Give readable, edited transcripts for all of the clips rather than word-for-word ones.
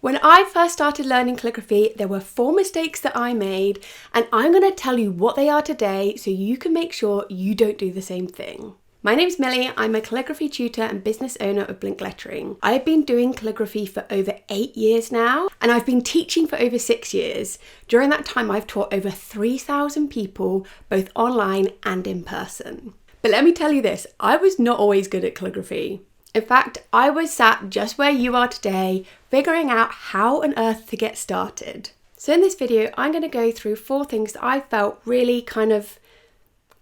When I first started learning calligraphy, there were 4 mistakes that I made, and I'm going to tell you what they are today so you can make sure you don't do the same thing. My name's Millie, I'm a calligraphy tutor and business owner of Blink Lettering. I've been doing calligraphy for over 8 years now, and I've been teaching for over 6 years. During that time, I've taught over 3,000 people, both online and in person. But let me tell you this, I was not always good at calligraphy. In fact, I was sat just where you are today, figuring out how on earth to get started. So in this video, I'm going to go through 4 things that I felt really kind of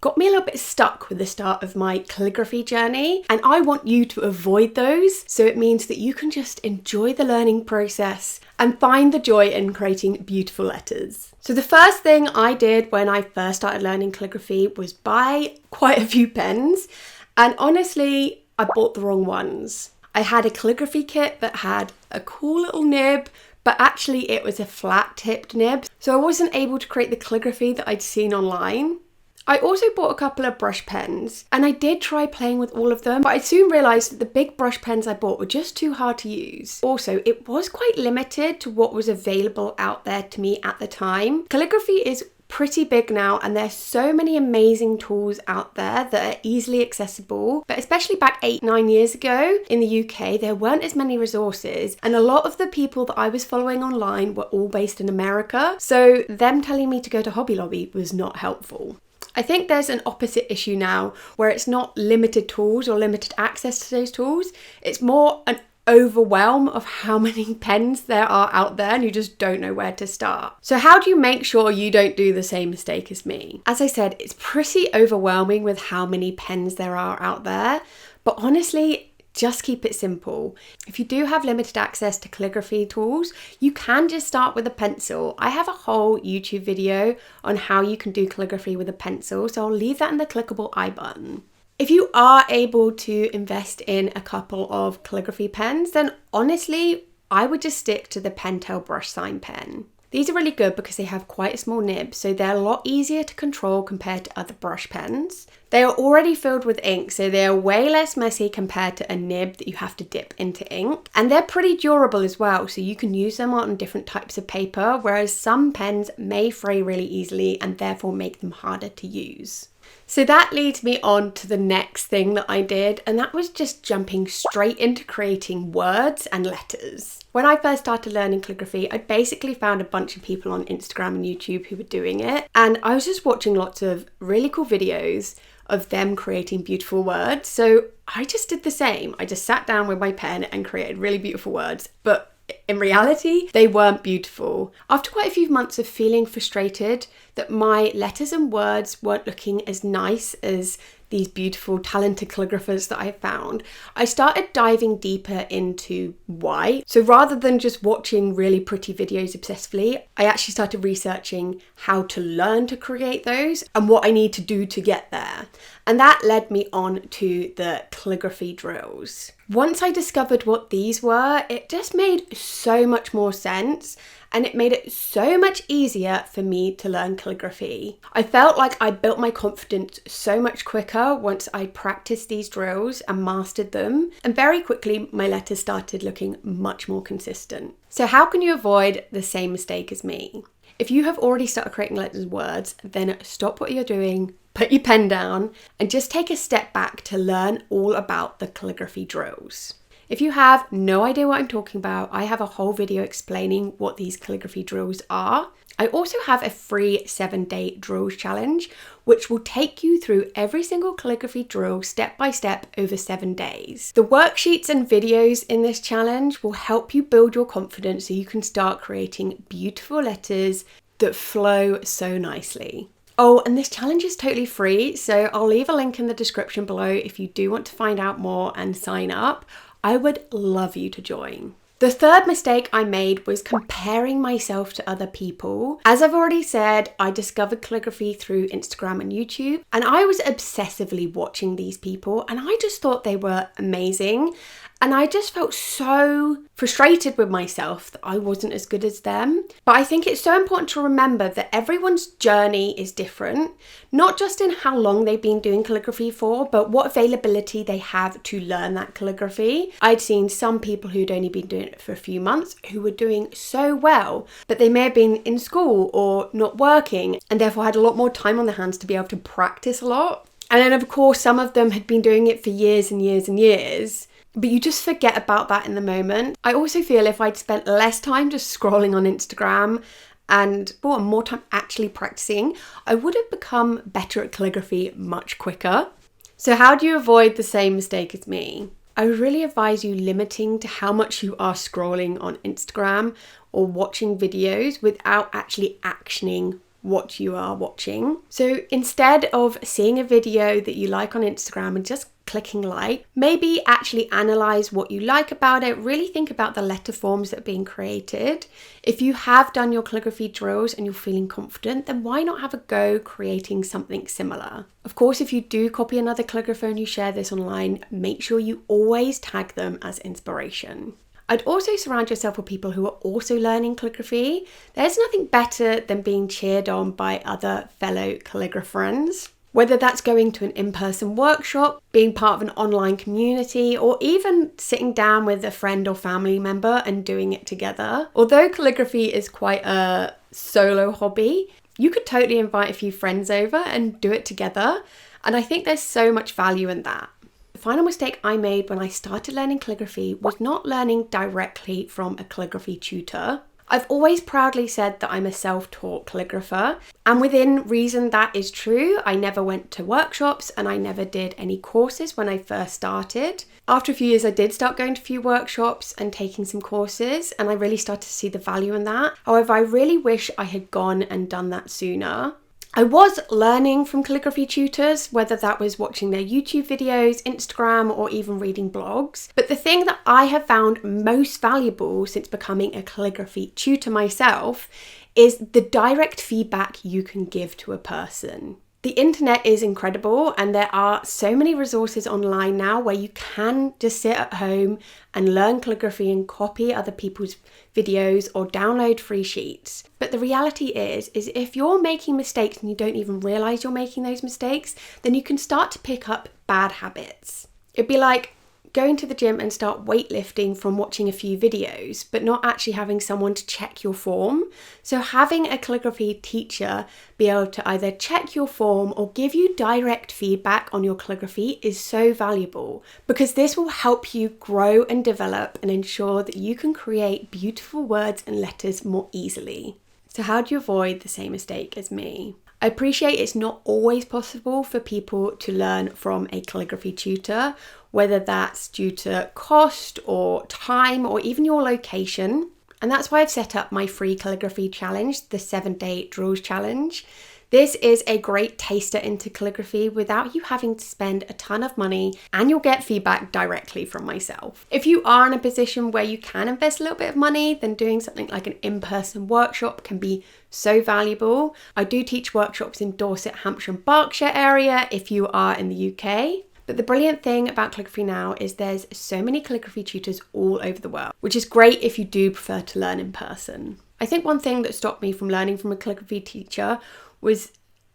got me a little bit stuck with the start of my calligraphy journey, and I want you to avoid those, so it means that you can just enjoy the learning process and find the joy in creating beautiful letters. So the first thing I did when I first started learning calligraphy was buy quite a few pens, and honestly, I bought the wrong ones. I had a calligraphy kit that had a cool little nib, but actually it was a flat tipped nib, so I wasn't able to create the calligraphy that I'd seen online. I also bought a couple of brush pens, and I did try playing with all of them, but I soon realised that the big brush pens I bought were just too hard to use. Also, it was quite limited to what was available out there to me at the time. Calligraphy is pretty big now, and there's so many amazing tools out there that are easily accessible, but especially back 8-9 years ago in the UK there weren't as many resources, and a lot of the people that I was following online were all based in America, so them telling me to go to Hobby Lobby was not helpful. I think there's an opposite issue now where it's not limited tools or limited access to those tools, it's more an overwhelm of how many pens there are out there and you just don't know where to start. So how do you make sure you don't do the same mistake as me? As I said, it's pretty overwhelming with how many pens there are out there, but honestly, just keep it simple. If you do have limited access to calligraphy tools, you can just start with a pencil. I have a whole YouTube video on how you can do calligraphy with a pencil, so I'll leave that in the clickable I button. If you are able to invest in a couple of calligraphy pens, then honestly, I would just stick to the Pentel brush sign pen. These are really good because they have quite a small nib, so they're a lot easier to control compared to other brush pens. They are already filled with ink, so they are way less messy compared to a nib that you have to dip into ink. And they're pretty durable as well, so you can use them on different types of paper, whereas some pens may fray really easily and therefore make them harder to use. So that leads me on to the next thing that I did, and that was just jumping straight into creating words and letters. When I first started learning calligraphy, I basically found a bunch of people on Instagram and YouTube who were doing it, and I was just watching lots of really cool videos of them creating beautiful words. So I just did the same. I just sat down with my pen and created really beautiful words, but in reality, they weren't beautiful. After quite a few months of feeling frustrated that my letters and words weren't looking as nice as these beautiful, talented calligraphers that I found, I started diving deeper into why. So rather than just watching really pretty videos obsessively, I actually started researching how to learn to create those and what I need to do to get there. And that led me on to the calligraphy drills. Once I discovered what these were, it just made so much more sense, and it made it so much easier for me to learn calligraphy. I felt like I built my confidence so much quicker once I practiced these drills and mastered them, and very quickly my letters started looking much more consistent. So how can you avoid the same mistake as me? If you have already started creating letters and words, then stop what you're doing, put your pen down, and just take a step back to learn all about the calligraphy drills. If you have no idea what I'm talking about, I have a whole video explaining what these calligraphy drills are. I also have a free 7-day drills challenge, which will take you through every single calligraphy drill step by step over 7 days. The worksheets and videos in this challenge will help you build your confidence so you can start creating beautiful letters that flow so nicely. Oh, and this challenge is totally free, so I'll leave a link in the description below if you do want to find out more and sign up. I would love you to join. The third mistake I made was comparing myself to other people. As I've already said, I discovered calligraphy through Instagram and YouTube, and I was obsessively watching these people, and I just thought they were amazing. And I just felt so frustrated with myself that I wasn't as good as them. But I think it's so important to remember that everyone's journey is different, not just in how long they've been doing calligraphy for, but what availability they have to learn that calligraphy. I'd seen some people who'd only been doing it for a few months who were doing so well, but they may have been in school or not working and therefore had a lot more time on their hands to be able to practice a lot. And then of course, some of them had been doing it for years and years and years. But you just forget about that in the moment. I also feel if I'd spent less time just scrolling on Instagram and more time actually practicing, I would have become better at calligraphy much quicker. So how do you avoid the same mistake as me? I would really advise you limiting to how much you are scrolling on Instagram or watching videos without actually actioning what you are watching. So instead of seeing a video that you like on Instagram and just clicking like, maybe actually analyze what you like about it, really think about the letter forms that are being created. If you have done your calligraphy drills and you're feeling confident, then why not have a go creating something similar? Of course, if you do copy another calligrapher and you share this online, make sure you always tag them as inspiration. I'd also surround yourself with people who are also learning calligraphy. There's nothing better than being cheered on by other fellow calligraphers. Whether that's going to an in-person workshop, being part of an online community, or even sitting down with a friend or family member and doing it together. Although calligraphy is quite a solo hobby, you could totally invite a few friends over and do it together. And I think there's so much value in that. The final mistake I made when I started learning calligraphy was not learning directly from a calligraphy tutor. I've always proudly said that I'm a self-taught calligrapher, and within reason that is true. I never went to workshops and I never did any courses when I first started. After a few years I did start going to a few workshops and taking some courses, and I really started to see the value in that. However, I really wish I had gone and done that sooner. I was learning from calligraphy tutors, whether that was watching their YouTube videos, Instagram, or even reading blogs. But the thing that I have found most valuable since becoming a calligraphy tutor myself is the direct feedback you can give to a person. The internet is incredible, and there are so many resources online now where you can just sit at home and learn calligraphy and copy other people's videos or download free sheets. But the reality is if you're making mistakes and you don't even realize you're making those mistakes, then you can start to pick up bad habits. It'd be like going to the gym and start weightlifting from watching a few videos, but not actually having someone to check your form. So having a calligraphy teacher be able to either check your form or give you direct feedback on your calligraphy is so valuable, because this will help you grow and develop and ensure that you can create beautiful words and letters more easily. So how do you avoid the same mistake as me? I appreciate it's not always possible for people to learn from a calligraphy tutor, whether that's due to cost or time or even your location. And that's why I've set up my free calligraphy challenge, the 7-day drills challenge. This is a great taster into calligraphy without you having to spend a ton of money, and you'll get feedback directly from myself. If you are in a position where you can invest a little bit of money, then doing something like an in-person workshop can be so valuable. I do teach workshops in Dorset, Hampshire and Berkshire area if you are in the UK. But the brilliant thing about calligraphy now is there's so many calligraphy tutors all over the world, which is great if you do prefer to learn in person. I think one thing that stopped me from learning from a calligraphy teacher was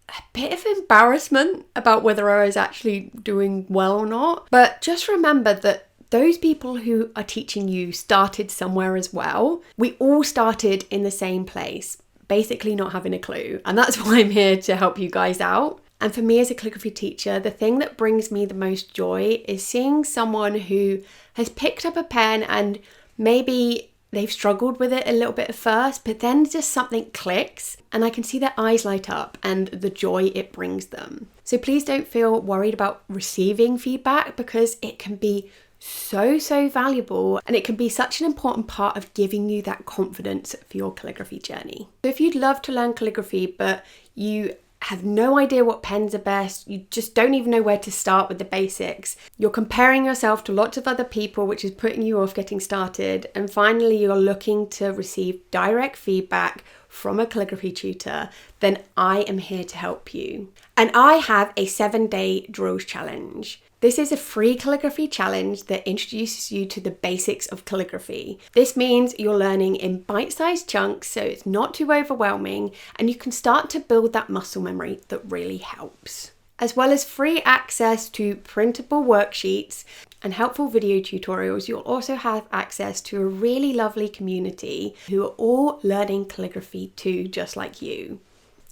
a bit of embarrassment about whether I was actually doing well or not. But just remember that those people who are teaching you started somewhere as well. We all started in the same place, basically not having a clue. And that's why I'm here to help you guys out. And for me as a calligraphy teacher, the thing that brings me the most joy is seeing someone who has picked up a pen and maybe they've struggled with it a little bit at first, but then just something clicks and I can see their eyes light up and the joy it brings them. So please don't feel worried about receiving feedback, because it can be so valuable, and it can be such an important part of giving you that confidence for your calligraphy journey. So if you'd love to learn calligraphy, but you have no idea what pens are best, you just don't even know where to start with the basics, you're comparing yourself to lots of other people, which is putting you off getting started, and finally you're looking to receive direct feedback from a calligraphy tutor, then I am here to help you. And I have a 7-day drills challenge. This is a free calligraphy challenge that introduces you to the basics of calligraphy. This means you're learning in bite-sized chunks, so it's not too overwhelming, and you can start to build that muscle memory that really helps. As well as free access to printable worksheets and helpful video tutorials, you'll also have access to a really lovely community who are all learning calligraphy too, just like you.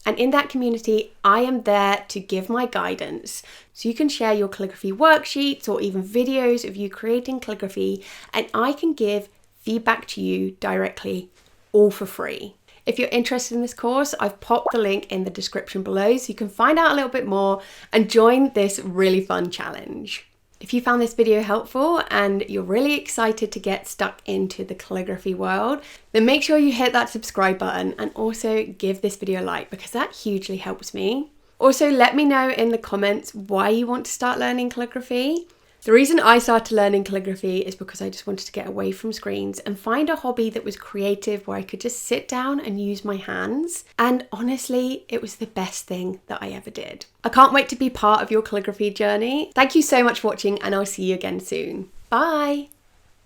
And in that community, I am there to give my guidance. So you can share your calligraphy worksheets or even videos of you creating calligraphy, and I can give feedback to you directly, all for free. If you're interested in this course, I've popped the link in the description below so you can find out a little bit more and join this really fun challenge. If you found this video helpful and you're really excited to get stuck into the calligraphy world, then make sure you hit that subscribe button and also give this video a like, because that hugely helps me. Also, let me know in the comments why you want to start learning calligraphy. The reason I started learning calligraphy is because I just wanted to get away from screens and find a hobby that was creative, where I could just sit down and use my hands. And honestly, it was the best thing that I ever did. I can't wait to be part of your calligraphy journey. Thank you so much for watching, and I'll see you again soon. Bye!